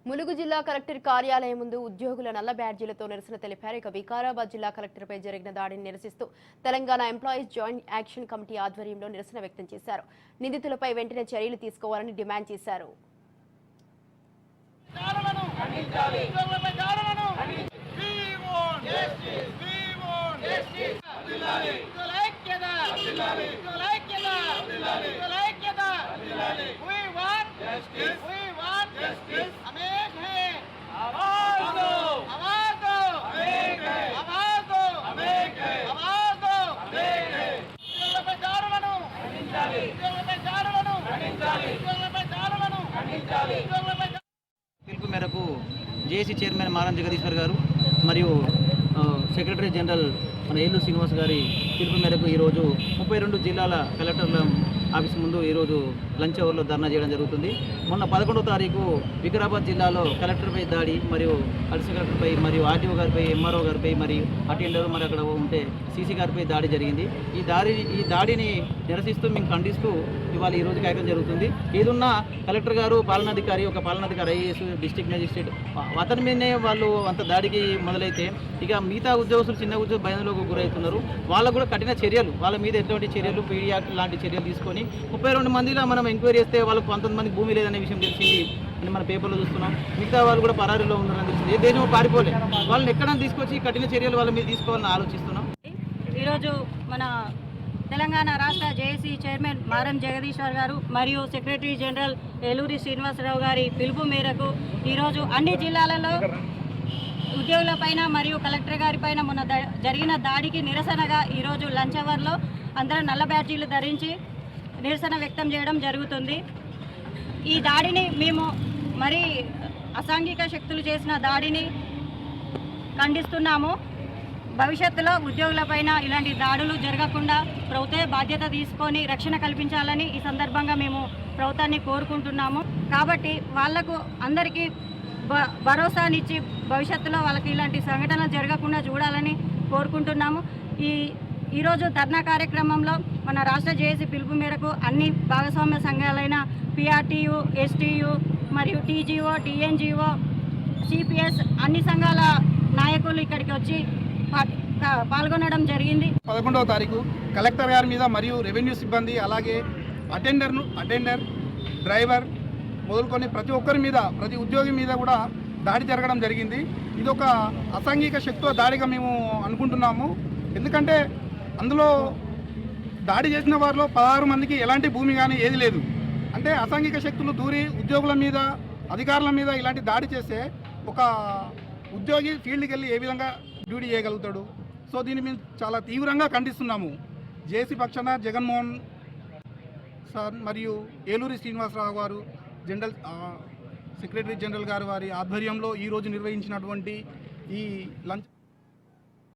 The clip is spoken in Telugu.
ములుగు జిల్లా కలెక్టర్ కార్యాలయం ముందు ఉద్యోగుల నల్ల బ్యాడ్జీలతో నిరసన తెలిపారు. ఇక వికారాబాద్ జిల్లా కలెక్టర్పై జరిగిన దాడిని నిరసిస్తూ Telangana employees joint action committee ఆధ్వర్యంలో నిరసన వ్యక్తం చేశారు. నిందితులపై వెంటనే చర్యలు తీసుకోవాలని డిమాండ్ చేశారు. పిలుపు మేరకు జేఏసీ చైర్మన్ మారం జగదీశ్వర్ గారు మరియు సెక్రటరీ జనరల్ మన ఏలూరు శ్రీనివాస్ గారి పిలుపు మేరకు ఈరోజు 32 జిల్లాల కలెక్టర్ల ఆఫీస్ ముందు ఈరోజు లంచ్ అవర్లో ధర్నా చేయడం జరుగుతుంది. మొన్న 11వ తారీఖు వికారాబాద్ జిల్లాలో కలెక్టర్పై దాడి మరియు అడిషనల్ కలెక్టర్పై మరియు ఆర్టీఓ గారిపై ఎంఆర్ఓ గారిపై మరియు అటెండర్ మరి అక్కడ ఉంటే సీసీ గారిపై దాడి జరిగింది. ఈ దాడిని నిరసిస్తూ మేము ఖండిస్తూ ఇవాళ ఈరోజు కార్యక్రమం జరుగుతుంది. ఏదున్నా కలెక్టర్ గారు పాలనాధికారి ఐఏఎస్ డిస్ట్రిక్ట్ మేజిస్ట్రేట్ అతని మీదనే వాళ్ళు అంత దాడికి మొదలైతే ఇక మిగతా ఉద్యోగస్తులు చిన్న ఉద్యోగ భయంలోకి గురవుతున్నారు. వాళ్ళకు కూడా కఠిన చర్యలు వాళ్ళ మీద ఎటువంటి చర్యలు పీడీ యాక్ట్ లాంటి చర్యలు తీసుకొని 32 మందిలో మనం ఎంక్వైరీ చేస్తే వాళ్ళకు 19 మంది భూమి లేదనే విషయం తెలిసింది. మన పేపర్లో చూస్తున్నాం. మిగతా వాళ్ళు కూడా పరారీలో ఉన్నారని తెలిసింది. ఏ దేశం పారిపోలే. వాళ్ళని ఎక్కడైనా తీసుకొచ్చి కఠిన చర్యలు వాళ్ళ మీద తీసుకోవాలని ఆలోచిస్తున్నాం. ఈరోజు మన తెలంగాణ రాష్ట్ర జేఏసీ చైర్మన్ మారం జగదీశ్వర్ గారు మరియు సెక్రటరీ జనరల్ ఏలూరి శ్రీనివాసరావు గారి పిలుపు మేరకు ఈరోజు అన్ని జిల్లాలలో ఉద్యోగులపైన మరియు కలెక్టర్ గారి పైన మొన్న జరిగిన దాడికి నిరసనగా ఈరోజు లంచ్ అవర్లో అందరూ నల్ల బ్యాడ్జీలు ధరించి నిరసన వ్యక్తం చేయడం జరుగుతుంది. ఈ దాడిని మేము మరి అసాంఘిక శక్తులు చేసిన దాడిని ఖండిస్తున్నాము. భవిష్యత్తులో ఉద్యోగులపైన ఇలాంటి దాడులు జరగకుండా ప్రభుత్వే బాధ్యత తీసుకొని రక్షణ కల్పించాలని ఈ సందర్భంగా మేము ప్రభుత్వాన్ని కోరుకుంటున్నాము. కాబట్టి వాళ్లకు అందరికీ భరోసానిచ్చి భవిష్యత్తులో వాళ్ళకి ఇలాంటి సంఘటనలు జరగకుండా చూడాలని కోరుకుంటున్నాము. ఈరోజు ధర్నా కార్యక్రమంలో మన రాష్ట్ర జేఏసీ పిలుపు మేరకు అన్ని భాగస్వామ్య సంఘాలైన పిఆర్టీయు, ఎస్టీయు మరియు టీజీఓ, టీఎన్జీఓ, సిపిఎస్ అన్ని సంఘాల నాయకులు ఇక్కడికి వచ్చి పాల్గొనడం జరిగింది. 11వ తారీఖు కలెక్టర్ గారి మీద మరియు రెవెన్యూ సిబ్బంది అలాగే అటెండర్ డ్రైవర్ మొదలుకొని ప్రతి ఒక్కరి మీద ప్రతి ఉద్యోగి మీద కూడా దాడి జరగడం జరిగింది. ఇది ఒక అసాంఘిక శక్తుల దాడిగా మేము అనుకుంటున్నాము. ఎందుకంటే అందులో దాడి చేసిన వారిలో 16 మందికి ఎలాంటి భూమి కానీ ఏది లేదు. అంటే అసాంఘిక శక్తులు దూరి ఉద్యోగుల మీద అధికారుల మీద ఇలాంటి దాడి చేస్తే ఒక ఉద్యోగి ఫీల్డ్కి వెళ్ళి ఏ విధంగా డ్యూటీ చేయగలుగుతాడు? సో దీన్ని మేము చాలా తీవ్రంగా ఖండిస్తున్నాము. జేఏసీ పక్షాన జగన్మోహన్ సార్ మరియు ఏలూరి శ్రీనివాసరావు గారు జనరల్ సెక్రటరీ జనరల్ గారు వారి ఆధ్వర్యంలో ఈరోజు నిర్వహించినటువంటి ఈ లంచ్